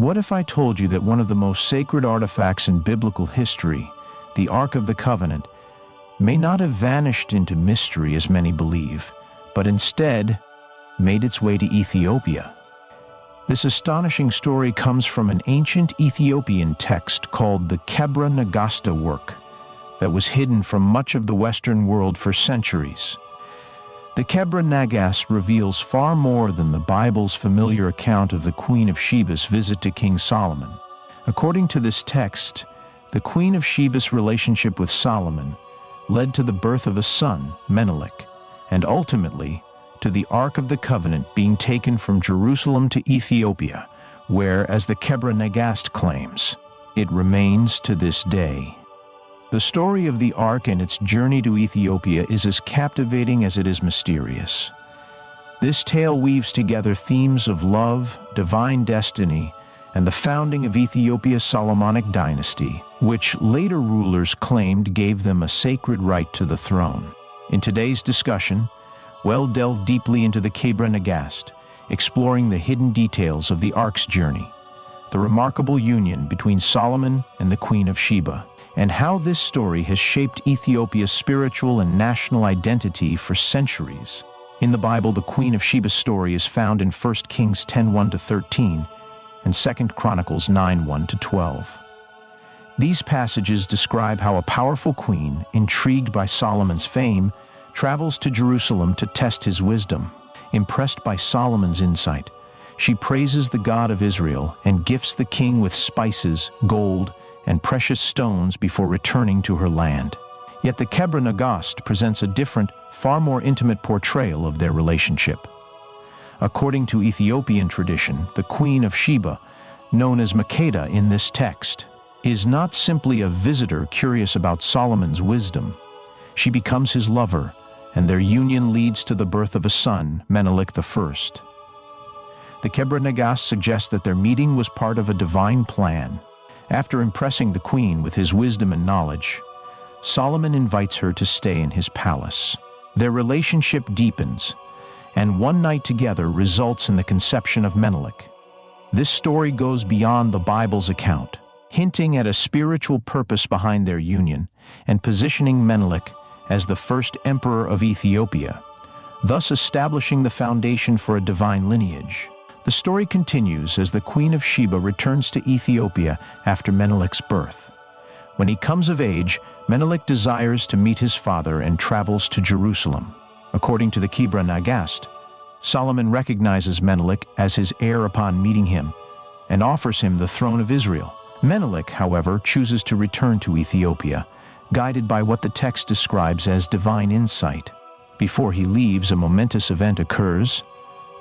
What if I told you that one of the most sacred artifacts in biblical history, the Ark of the Covenant, may not have vanished into mystery as many believe, but instead made its way to Ethiopia? This astonishing story comes from an ancient Ethiopian text called the Kebra Nagasta work that was hidden from much of the Western world for centuries. The Kebra Nagast reveals far more than the Bible's familiar account of the Queen of Sheba's visit to King Solomon. According to this text, the Queen of Sheba's relationship with Solomon led to the birth of a son, Menelik, and ultimately to the Ark of the Covenant being taken from Jerusalem to Ethiopia, where, as the Kebra Nagast claims, it remains to this day. The story of the Ark and its journey to Ethiopia is as captivating as it is mysterious. This tale weaves together themes of love, divine destiny, and the founding of Ethiopia's Solomonic dynasty, which later rulers claimed gave them a sacred right to the throne. In today's discussion, we'll delve deeply into the Kebra Nagast, exploring the hidden details of the Ark's journey, the remarkable union between Solomon and the Queen of Sheba, and how this story has shaped Ethiopia's spiritual and national identity for centuries. In the Bible, the Queen of Sheba's story is found in 1 Kings 10:1-13 and 2 Chronicles 9:1-12. These passages describe how a powerful queen, intrigued by Solomon's fame, travels to Jerusalem to test his wisdom. Impressed by Solomon's insight, she praises the God of Israel and gifts the king with spices, gold, and precious stones before returning to her land. Yet the Kebra Nagast presents a different, far more intimate portrayal of their relationship. According to Ethiopian tradition, the Queen of Sheba, known as Makeda in this text, is not simply a visitor curious about Solomon's wisdom. She becomes his lover, and their union leads to the birth of a son, Menelik I. The Kebra Nagast suggests that their meeting was part of a divine plan. After impressing the queen with his wisdom and knowledge, Solomon invites her to stay in his palace. Their relationship deepens, and one night together results in the conception of Menelik. This story goes beyond the Bible's account, hinting at a spiritual purpose behind their union and positioning Menelik as the first emperor of Ethiopia, thus establishing the foundation for a divine lineage. The story continues as the Queen of Sheba returns to Ethiopia after Menelik's birth. When he comes of age, Menelik desires to meet his father and travels to Jerusalem. According to the Kebra Nagast, Solomon recognizes Menelik as his heir upon meeting him and offers him the throne of Israel. Menelik, however, chooses to return to Ethiopia, guided by what the text describes as divine insight. Before he leaves, a momentous event occurs.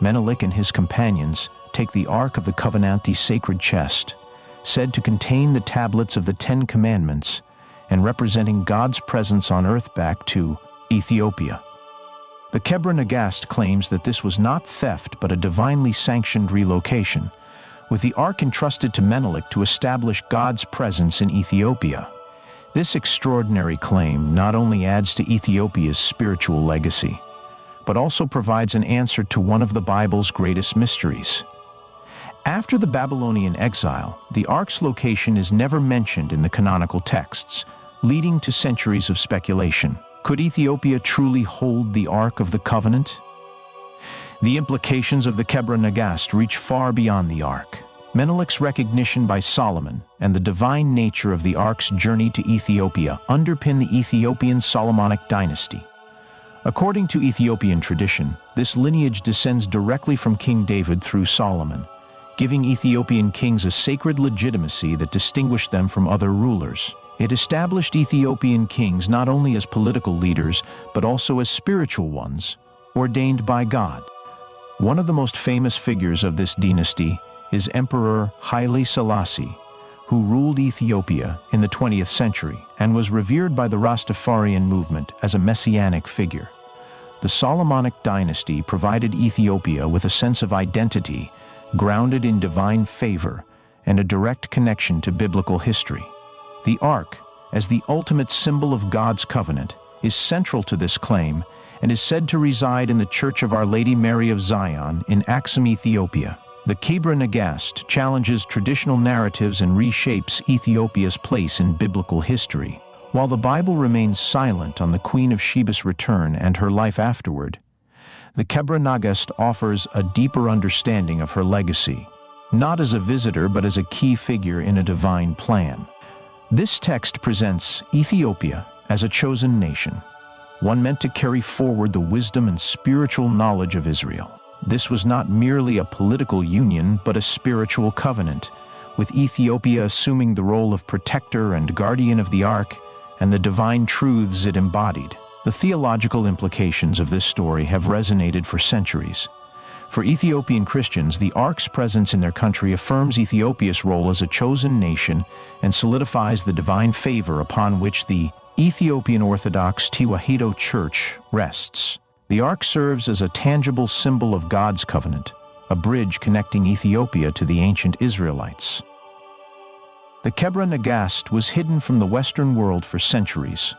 Menelik and his companions take the Ark of the Covenant, the sacred chest, said to contain the tablets of the 10 Commandments and representing God's presence on earth, back to Ethiopia. The Kebra Nagast claims that this was not theft but a divinely sanctioned relocation, with the Ark entrusted to Menelik to establish God's presence in Ethiopia. This extraordinary claim not only adds to Ethiopia's spiritual legacy, but also provides an answer to one of the Bible's greatest mysteries. After the Babylonian exile, the Ark's location is never mentioned in the canonical texts, leading to centuries of speculation. Could Ethiopia truly hold the Ark of the Covenant? The implications of the Kebra Nagast reach far beyond the Ark. Menelik's recognition by Solomon and the divine nature of the Ark's journey to Ethiopia underpin the Ethiopian Solomonic dynasty. According to Ethiopian tradition, this lineage descends directly from King David through Solomon, giving Ethiopian kings a sacred legitimacy that distinguished them from other rulers. It established Ethiopian kings not only as political leaders, but also as spiritual ones, ordained by God. One of the most famous figures of this dynasty is Emperor Haile Selassie, who ruled Ethiopia in the 20th century and was revered by the Rastafarian movement as a messianic figure. The Solomonic dynasty provided Ethiopia with a sense of identity grounded in divine favor and a direct connection to biblical history. The Ark, as the ultimate symbol of God's covenant, is central to this claim and is said to reside in the Church of Our Lady Mary of Zion in Axum, Ethiopia. The Kebra Nagast challenges traditional narratives and reshapes Ethiopia's place in biblical history. While the Bible remains silent on the Queen of Sheba's return and her life afterward, the Kebra Nagast offers a deeper understanding of her legacy, not as a visitor but as a key figure in a divine plan. This text presents Ethiopia as a chosen nation, one meant to carry forward the wisdom and spiritual knowledge of Israel. This was not merely a political union but a spiritual covenant, with Ethiopia assuming the role of protector and guardian of the Ark and the divine truths it embodied. The theological implications of this story have resonated for centuries. For Ethiopian Christians, the Ark's presence in their country affirms Ethiopia's role as a chosen nation and solidifies the divine favor upon which the Ethiopian Orthodox Tewahedo Church rests. The Ark serves as a tangible symbol of God's covenant, a bridge connecting Ethiopia to the ancient Israelites. The Kebra Nagast was hidden from the Western world for centuries,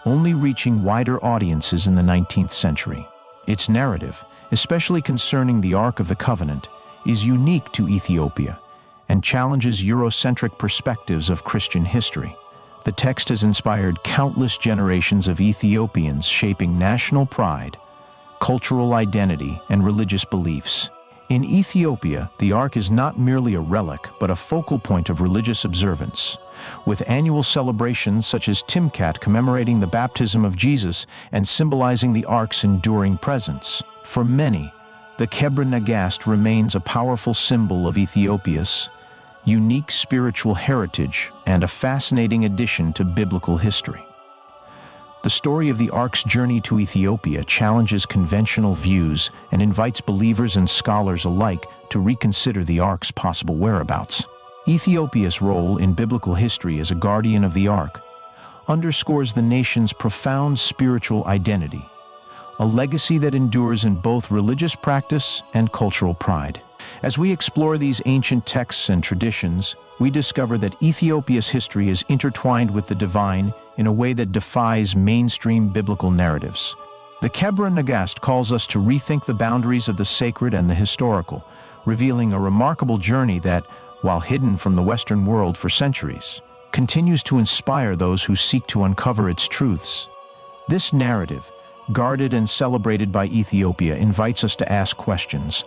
only reaching wider audiences in the 19th century. Its narrative, especially concerning the Ark of the Covenant, is unique to Ethiopia and challenges Eurocentric perspectives of Christian history. The text has inspired countless generations of Ethiopians, shaping national pride, cultural identity, and religious beliefs. In Ethiopia, the Ark is not merely a relic, but a focal point of religious observance, with annual celebrations such as Timkat commemorating the baptism of Jesus and symbolizing the Ark's enduring presence. For many, the Kebra Nagast remains a powerful symbol of Ethiopia's unique spiritual heritage and a fascinating addition to biblical history. The story of the Ark's journey to Ethiopia challenges conventional views and invites believers and scholars alike to reconsider the Ark's possible whereabouts. Ethiopia's role in biblical history as a guardian of the Ark underscores the nation's profound spiritual identity, a legacy that endures in both religious practice and cultural pride. As we explore these ancient texts and traditions, we discover that Ethiopia's history is intertwined with the divine in a way that defies mainstream biblical narratives. The Kebra Nagast calls us to rethink the boundaries of the sacred and the historical, revealing a remarkable journey that, while hidden from the Western world for centuries, continues to inspire those who seek to uncover its truths. This narrative, guarded and celebrated by Ethiopia, invites us to ask questions.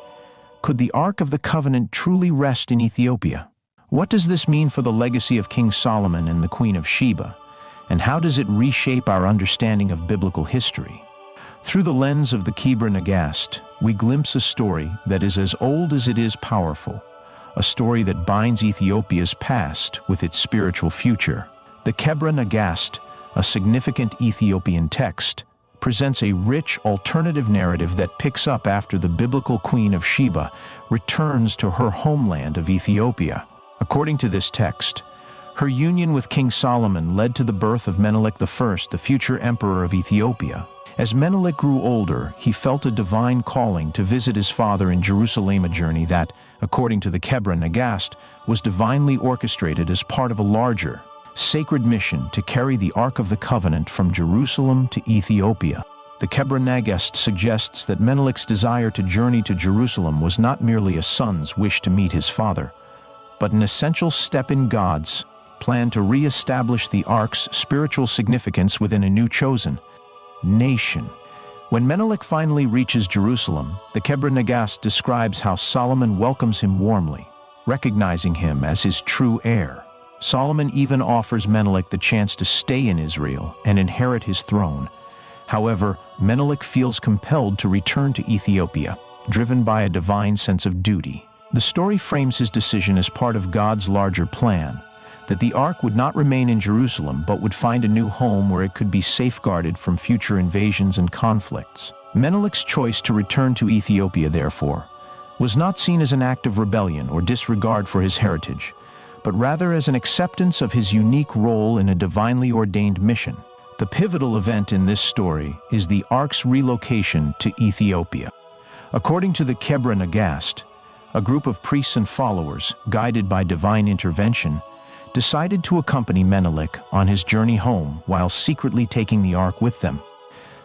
Could the Ark of the Covenant truly rest in Ethiopia? What does this mean for the legacy of King Solomon and the Queen of Sheba? And how does it reshape our understanding of biblical history? Through the lens of the Kebra Nagast, we glimpse a story that is as old as it is powerful, a story that binds Ethiopia's past with its spiritual future. The Kebra Nagast, a significant Ethiopian text, presents a rich alternative narrative that picks up after the biblical Queen of Sheba returns to her homeland of Ethiopia. According to this text, her union with King Solomon led to the birth of Menelik I, the future emperor of Ethiopia. As Menelik grew older, he felt a divine calling to visit his father in Jerusalem, a journey that, according to the Kebra Nagast, was divinely orchestrated as part of a larger, sacred mission to carry the Ark of the Covenant from Jerusalem to Ethiopia. The Kebra Nagast suggests that Menelik's desire to journey to Jerusalem was not merely a son's wish to meet his father, but an essential step in God's plan to re-establish the Ark's spiritual significance within a new chosen nation. When Menelik finally reaches Jerusalem, the Kebra Nagast describes how Solomon welcomes him warmly, recognizing him as his true heir. Solomon even offers Menelik the chance to stay in Israel and inherit his throne. However, Menelik feels compelled to return to Ethiopia, driven by a divine sense of duty. The story frames his decision as part of God's larger plan, that the Ark would not remain in Jerusalem but would find a new home where it could be safeguarded from future invasions and conflicts. Menelik's choice to return to Ethiopia, therefore, was not seen as an act of rebellion or disregard for his heritage, but rather as an acceptance of his unique role in a divinely ordained mission. The pivotal event in this story is the Ark's relocation to Ethiopia. According to the Kebra Nagast, a group of priests and followers, guided by divine intervention, decided to accompany Menelik on his journey home while secretly taking the Ark with them.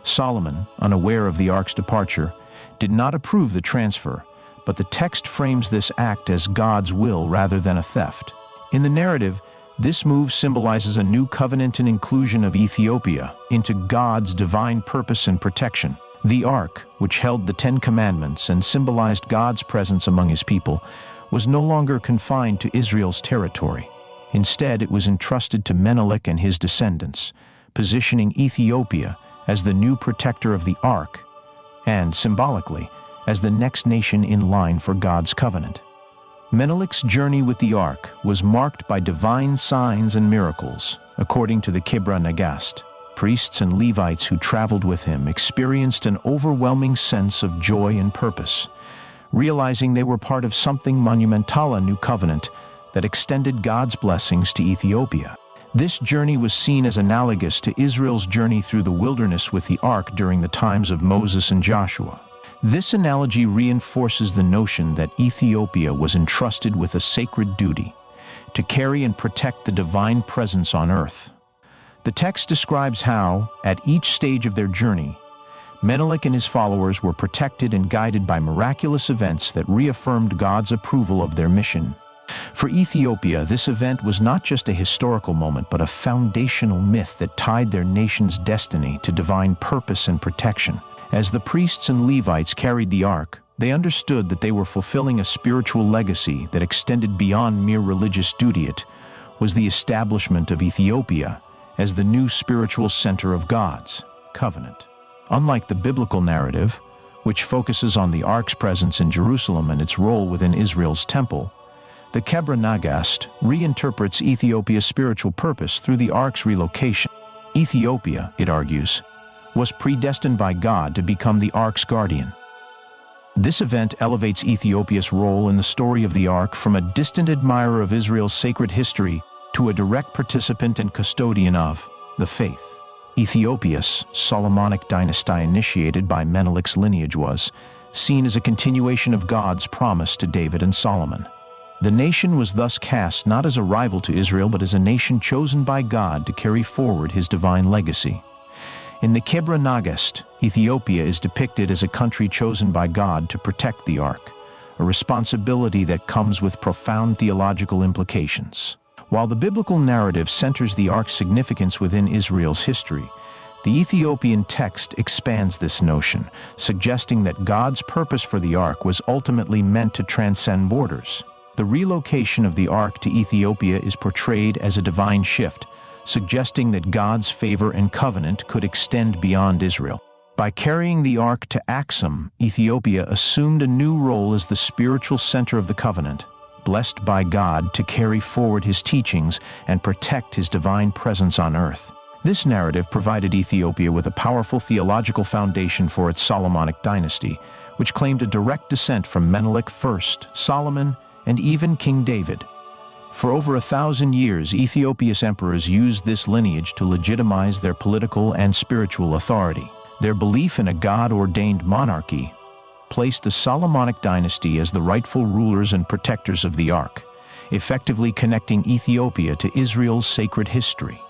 Solomon, unaware of the Ark's departure, did not approve the transfer, but the text frames this act as God's will rather than a theft. In the narrative, this move symbolizes a new covenant and inclusion of Ethiopia into God's divine purpose and protection. The Ark, which held the Ten Commandments and symbolized God's presence among his people, was no longer confined to Israel's territory. Instead, it was entrusted to Menelik and his descendants, positioning Ethiopia as the new protector of the Ark and, symbolically, as the next nation in line for God's covenant. Menelik's journey with the Ark was marked by divine signs and miracles, according to the Kebra Nagast. Priests and Levites who traveled with him experienced an overwhelming sense of joy and purpose, realizing they were part of something monumental, a new covenant that extended God's blessings to Ethiopia. This journey was seen as analogous to Israel's journey through the wilderness with the Ark during the times of Moses and Joshua. This analogy reinforces the notion that Ethiopia was entrusted with a sacred duty to carry and protect the divine presence on earth. The text describes how, at each stage of their journey, Menelik and his followers were protected and guided by miraculous events that reaffirmed God's approval of their mission. For Ethiopia, this event was not just a historical moment, but a foundational myth that tied their nation's destiny to divine purpose and protection. As the priests and Levites carried the Ark, they understood that they were fulfilling a spiritual legacy that extended beyond mere religious duty. It was the establishment of Ethiopia as the new spiritual center of God's covenant. Unlike the biblical narrative, which focuses on the Ark's presence in Jerusalem and its role within Israel's temple, the Kebra Nagast reinterprets Ethiopia's spiritual purpose through the Ark's relocation. Ethiopia, it argues, was predestined by God to become the Ark's guardian. This event elevates Ethiopia's role in the story of the Ark from a distant admirer of Israel's sacred history to a direct participant and custodian of the faith. Ethiopia's Solomonic dynasty, initiated by Menelik's lineage, was seen as a continuation of God's promise to David and Solomon. The nation was thus cast not as a rival to Israel, but as a nation chosen by God to carry forward his divine legacy. In the Kebra Nagast, Ethiopia is depicted as a country chosen by God to protect the Ark, a responsibility that comes with profound theological implications. While the biblical narrative centers the Ark's significance within Israel's history, the Ethiopian text expands this notion, suggesting that God's purpose for the Ark was ultimately meant to transcend borders. The relocation of the Ark to Ethiopia is portrayed as a divine shift, suggesting that God's favor and covenant could extend beyond Israel. By carrying the Ark to Axum, Ethiopia assumed a new role as the spiritual center of the covenant, blessed by God to carry forward his teachings and protect his divine presence on earth. This narrative provided Ethiopia with a powerful theological foundation for its Solomonic dynasty, which claimed a direct descent from Menelik I, Solomon, and even King David. For over 1,000 years, Ethiopia's emperors used this lineage to legitimize their political and spiritual authority. Their belief in a God-ordained monarchy placed the Solomonic dynasty as the rightful rulers and protectors of the Ark, effectively connecting Ethiopia to Israel's sacred history.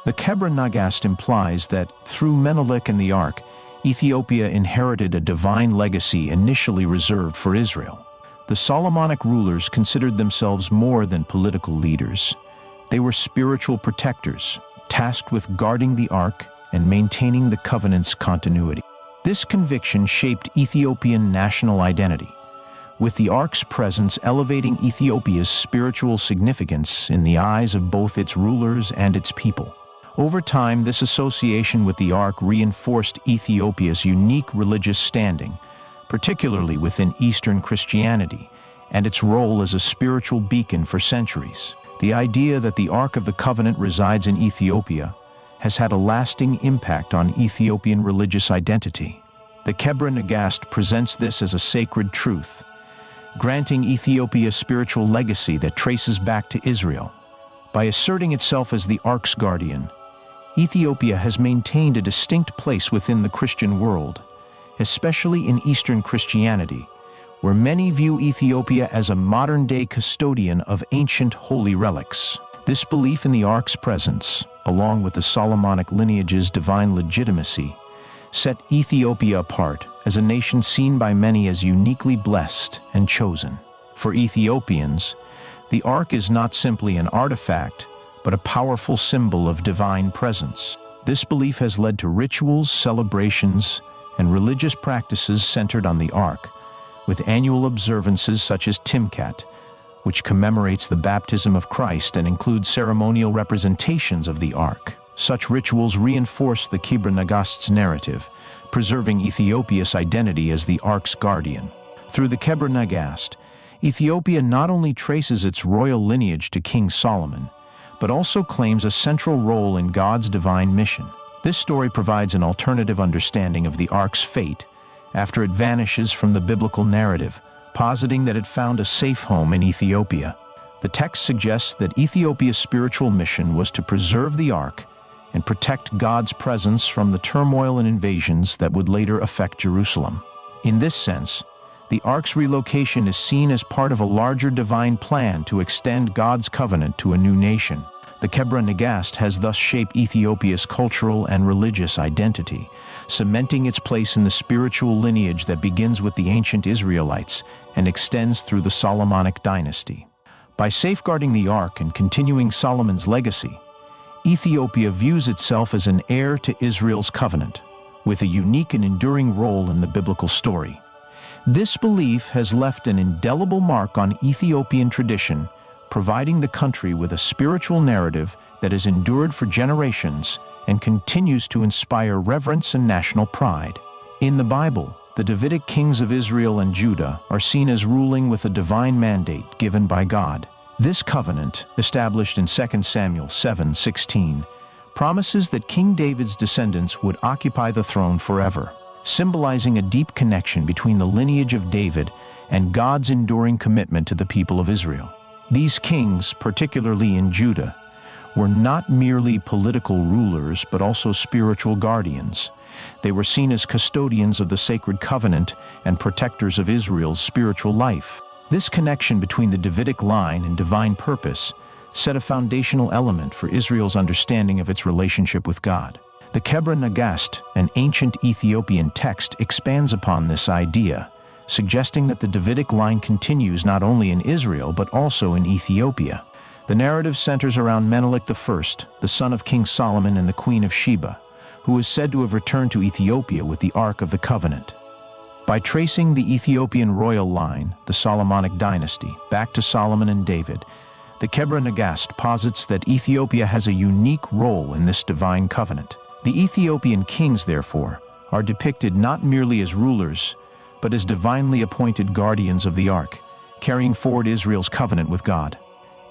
The Kebra Nagast implies that, through Menelik and the Ark, Ethiopia inherited a divine legacy initially reserved for Israel. The Solomonic rulers considered themselves more than political leaders. They were spiritual protectors, tasked with guarding the Ark and maintaining the covenant's continuity. This conviction shaped Ethiopian national identity, with the Ark's presence elevating Ethiopia's spiritual significance in the eyes of both its rulers and its people. Over time, this association with the Ark reinforced Ethiopia's unique religious standing, particularly within Eastern Christianity, and its role as a spiritual beacon for centuries. The idea that the Ark of the Covenant resides in Ethiopia has had a lasting impact on Ethiopian religious identity. The Kebra Nagast presents this as a sacred truth, granting Ethiopia a spiritual legacy that traces back to Israel. By asserting itself as the Ark's guardian, Ethiopia has maintained a distinct place within the Christian world, especially in Eastern Christianity, where many view Ethiopia as a modern-day custodian of ancient holy relics. This belief in the Ark's presence, along with the Solomonic lineage's divine legitimacy, set Ethiopia apart as a nation seen by many as uniquely blessed and chosen. For Ethiopians, the Ark is not simply an artifact, but a powerful symbol of divine presence. This belief has led to rituals, celebrations, and religious practices centered on the Ark, with annual observances such as Timkat, which commemorates the baptism of Christ and includes ceremonial representations of the Ark. Such rituals reinforce the Kebra Nagast's narrative, preserving Ethiopia's identity as the Ark's guardian. Through the Kebra Nagast, Ethiopia not only traces its royal lineage to King Solomon, but also claims a central role in God's divine mission. This story provides an alternative understanding of the Ark's fate after it vanishes from the biblical narrative, positing that it found a safe home in Ethiopia. The text suggests that Ethiopia's spiritual mission was to preserve the Ark and protect God's presence from the turmoil and invasions that would later affect Jerusalem. In this sense, the Ark's relocation is seen as part of a larger divine plan to extend God's covenant to a new nation. The Kebra Nagast has thus shaped Ethiopia's cultural and religious identity, cementing its place in the spiritual lineage that begins with the ancient Israelites and extends through the Solomonic dynasty. By safeguarding the Ark and continuing Solomon's legacy, Ethiopia views itself as an heir to Israel's covenant, with a unique and enduring role in the biblical story. This belief has left an indelible mark on Ethiopian tradition, providing the country with a spiritual narrative that has endured for generations and continues to inspire reverence and national pride. In the Bible, the Davidic kings of Israel and Judah are seen as ruling with a divine mandate given by God. This covenant, established in 2 Samuel 7:16, promises that King David's descendants would occupy the throne forever, symbolizing a deep connection between the lineage of David and God's enduring commitment to the people of Israel. These kings, particularly in Judah, were not merely political rulers but also spiritual guardians. They were seen as custodians of the sacred covenant and protectors of Israel's spiritual life. This connection between the Davidic line and divine purpose set a foundational element for Israel's understanding of its relationship with God. The Kebra Nagast, an ancient Ethiopian text, expands upon this idea, suggesting that the Davidic line continues not only in Israel but also in Ethiopia. The narrative centers around Menelik I, the son of King Solomon and the Queen of Sheba, who is said to have returned to Ethiopia with the Ark of the Covenant. By tracing the Ethiopian royal line, the Solomonic dynasty, back to Solomon and David, the Kebra Nagast posits that Ethiopia has a unique role in this divine covenant. The Ethiopian kings, therefore, are depicted not merely as rulers, but as divinely appointed guardians of the Ark, carrying forward Israel's covenant with God.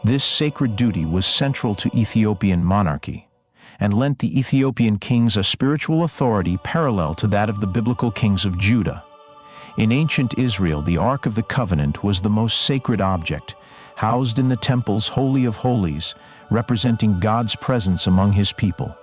This sacred duty was central to Ethiopian monarchy, and lent the Ethiopian kings a spiritual authority parallel to that of the biblical kings of Judah. In ancient Israel, the Ark of the Covenant was the most sacred object, housed in the temple's Holy of Holies, representing God's presence among his people.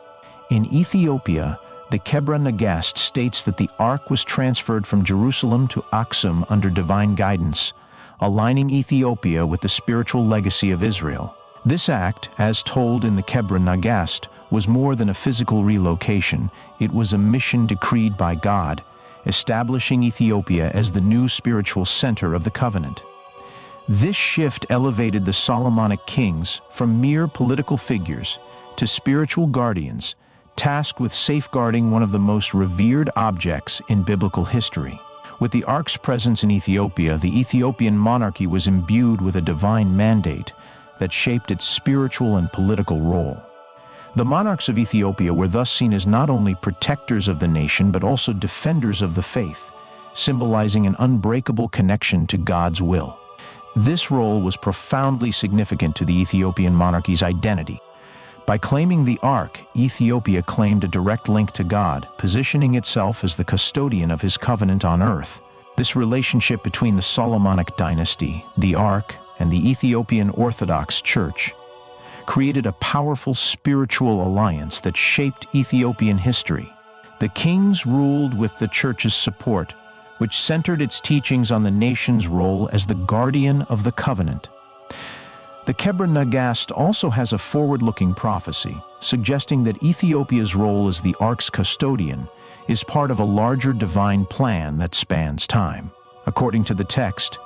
In Ethiopia, the Kebra Nagast states that the Ark was transferred from Jerusalem to Aksum under divine guidance, aligning Ethiopia with the spiritual legacy of Israel. This act, as told in the Kebra Nagast, was more than a physical relocation. It was a mission decreed by God, establishing Ethiopia as the new spiritual center of the covenant. This shift elevated the Solomonic kings from mere political figures to spiritual guardians, tasked with safeguarding one of the most revered objects in biblical history. With the Ark's presence in Ethiopia, the Ethiopian monarchy was imbued with a divine mandate that shaped its spiritual and political role. The monarchs of Ethiopia were thus seen as not only protectors of the nation but also defenders of the faith, symbolizing an unbreakable connection to God's will. This role was profoundly significant to the Ethiopian monarchy's identity. By claiming the Ark, Ethiopia claimed a direct link to God, positioning itself as the custodian of his covenant on earth. This relationship between the Solomonic dynasty, the Ark, and the Ethiopian Orthodox Church created a powerful spiritual alliance that shaped Ethiopian history. The kings ruled with the Church's support, which centered its teachings on the nation's role as the guardian of the covenant. The Kebra Nagast also has a forward-looking prophecy, suggesting that Ethiopia's role as the Ark's custodian is part of a larger divine plan that spans time. According to the text,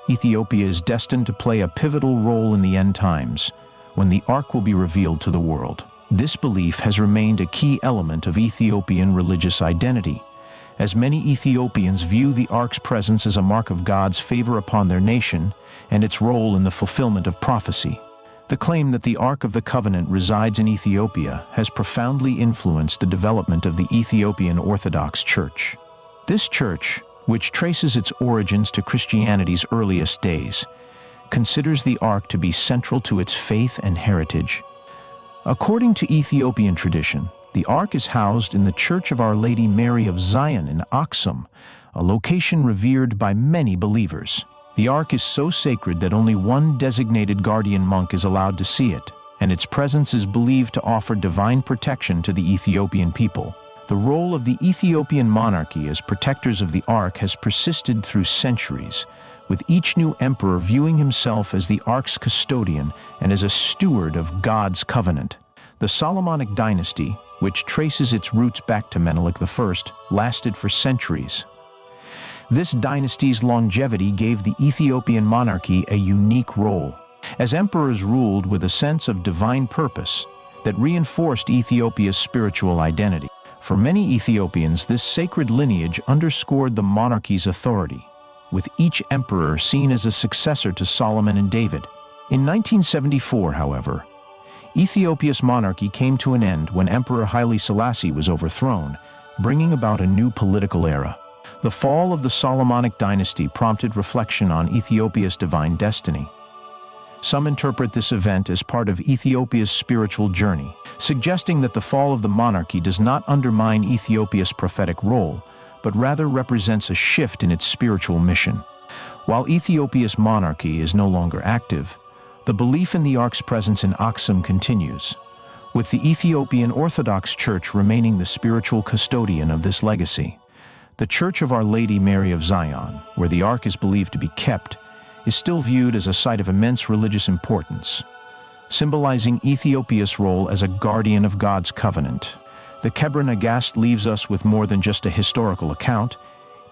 Ethiopia is destined to play a pivotal role in the end times, when the Ark will be revealed to the world. This belief has remained a key element of Ethiopian religious identity, as many Ethiopians view the Ark's presence as a mark of God's favor upon their nation and its role in the fulfillment of prophecy. The claim that the Ark of the Covenant resides in Ethiopia has profoundly influenced the development of the Ethiopian Orthodox Church. This church, which traces its origins to Christianity's earliest days, considers the Ark to be central to its faith and heritage. According to Ethiopian tradition, the Ark is housed in the Church of Our Lady Mary of Zion in Aksum, a location revered by many believers. The Ark is so sacred that only one designated guardian monk is allowed to see it, and its presence is believed to offer divine protection to the Ethiopian people. The role of the Ethiopian monarchy as protectors of the Ark has persisted through centuries, with each new emperor viewing himself as the Ark's custodian and as a steward of God's covenant. The Solomonic dynasty, which traces its roots back to Menelik I, lasted for centuries. This dynasty's longevity gave the Ethiopian monarchy a unique role, as emperors ruled with a sense of divine purpose that reinforced Ethiopia's spiritual identity. For many Ethiopians, this sacred lineage underscored the monarchy's authority, with each emperor seen as a successor to Solomon and David. In 1974, however, Ethiopia's monarchy came to an end when Emperor Haile Selassie was overthrown, bringing about a new political era. The fall of the Solomonic dynasty prompted reflection on Ethiopia's divine destiny. Some interpret this event as part of Ethiopia's spiritual journey, suggesting that the fall of the monarchy does not undermine Ethiopia's prophetic role, but rather represents a shift in its spiritual mission. While Ethiopia's monarchy is no longer active, the belief in the Ark's presence in Aksum continues, with the Ethiopian Orthodox Church remaining the spiritual custodian of this legacy. The Church of Our Lady Mary of Zion, where the Ark is believed to be kept, is still viewed as a site of immense religious importance, symbolizing Ethiopia's role as a guardian of God's covenant. The Kebra Nagast leaves us with more than just a historical account.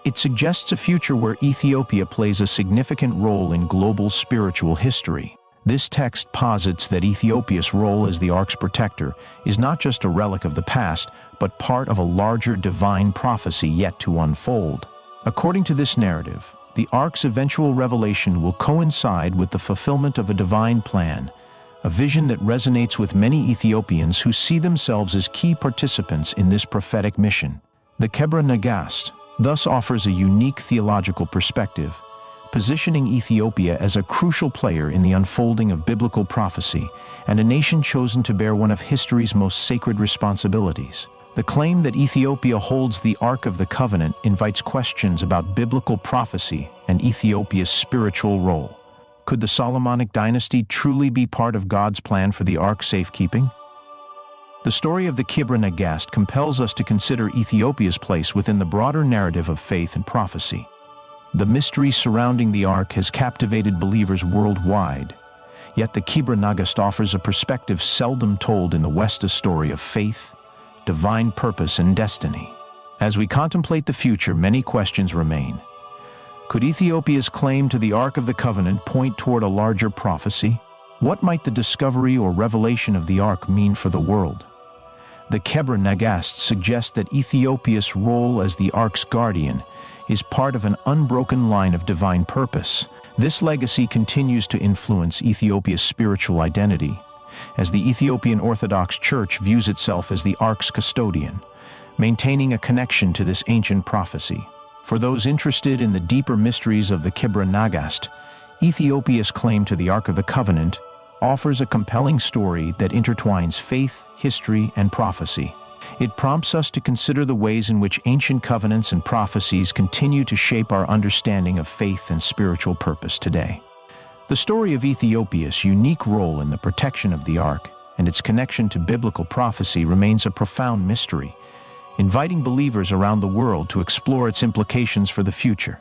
It suggests a future where Ethiopia plays a significant role in global spiritual history. This text posits that Ethiopia's role as the Ark's protector is not just a relic of the past, but part of a larger divine prophecy yet to unfold. According to this narrative, the Ark's eventual revelation will coincide with the fulfillment of a divine plan, a vision that resonates with many Ethiopians who see themselves as key participants in this prophetic mission. The Kebra Nagast thus offers a unique theological perspective, positioning Ethiopia as a crucial player in the unfolding of biblical prophecy and a nation chosen to bear one of history's most sacred responsibilities. The claim that Ethiopia holds the Ark of the Covenant invites questions about biblical prophecy and Ethiopia's spiritual role. Could the Solomonic dynasty truly be part of God's plan for the Ark's safekeeping? The story of the Kebra Nagast compels us to consider Ethiopia's place within the broader narrative of faith and prophecy. The mystery surrounding the Ark has captivated believers worldwide, yet the Kebra Nagast offers a perspective seldom told in the West, a story of faith, divine purpose, and destiny. As we contemplate the future, many questions remain. Could Ethiopia's claim to the Ark of the Covenant point toward a larger prophecy? What might the discovery or revelation of the Ark mean for the world? The Kebra Nagast suggest that Ethiopia's role as the Ark's guardian is part of an unbroken line of divine purpose. This legacy continues to influence Ethiopia's spiritual identity, as the Ethiopian Orthodox Church views itself as the Ark's custodian, maintaining a connection to this ancient prophecy. For those interested in the deeper mysteries of the Kebra Nagast, Ethiopia's claim to the Ark of the Covenant offers a compelling story that intertwines faith, history, and prophecy. It prompts us to consider the ways in which ancient covenants and prophecies continue to shape our understanding of faith and spiritual purpose today. The story of Ethiopia's unique role in the protection of the Ark and its connection to biblical prophecy remains a profound mystery, inviting believers around the world to explore its implications for the future.